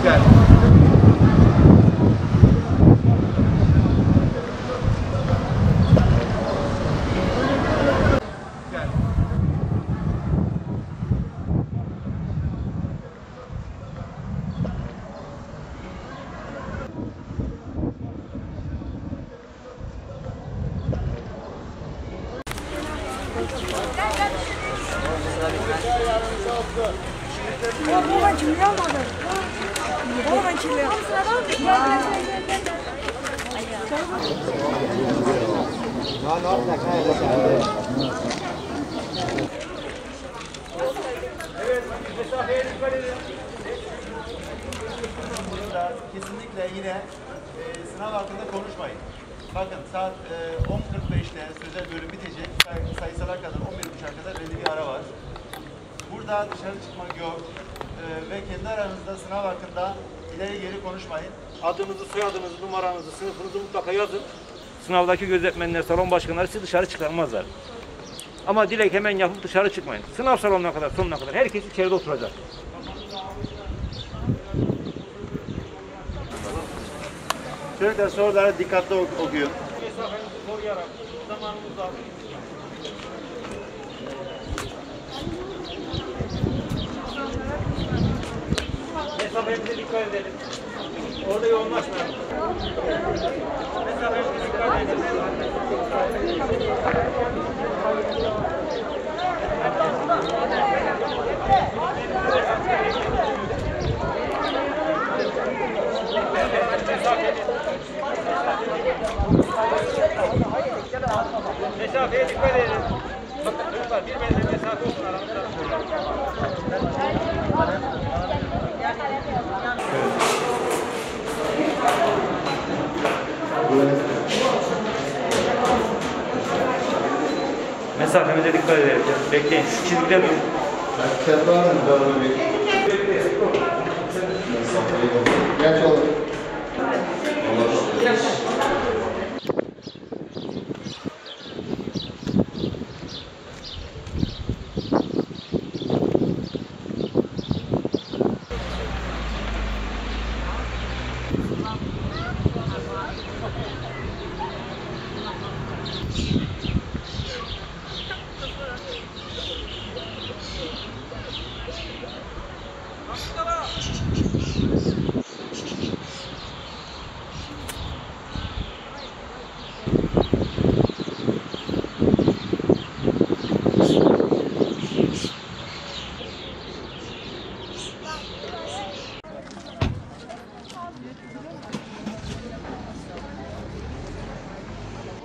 Gel. Baba kimliği almadım. Baba kimliği. Kesinlikle yine sınav hakkında konuşmayın. Bakın saat 10.45'te sözel bölüm bitecek. Sayısala kadar 11.30'a kadar belli bir ara var. Burada dışarı çıkmak yok. Ve kendi aranızda sınav hakkında ileri geri konuşmayın. Adınızı, soyadınızı, numaranızı, sınıfınızı mutlaka yazın. Sınavdaki gözetmenler, salon başkanları sizi dışarı çıkarmazlar. Ama dilek hemen yapıp dışarı çıkmayın. Sınav salonuna kadar, sonuna kadar herkes içeride oturacak. Çocuklar soruları dikkatli okuyun. Mesafenizi koruyarak zamanımız var. Mesafemize dikkat edelim. Orada yoğunlaşmayalım. Mesafemize dikkat edelim. Mesafeye dikkat edin. Bakın çocuklar bir metre mesafe olsun aramızda. Mesafemize dikkat edelim. Bekleyin. Şu çizgiler durun. Geç olur.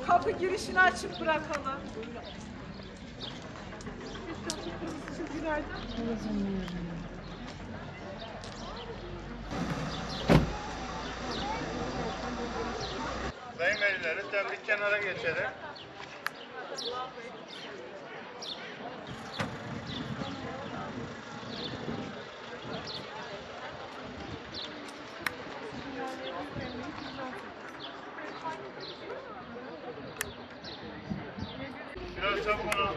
Kapı girişini açık bırakalım. Sayın veliler, lütfen bir kenara geçelim. Biraz çabuk olun.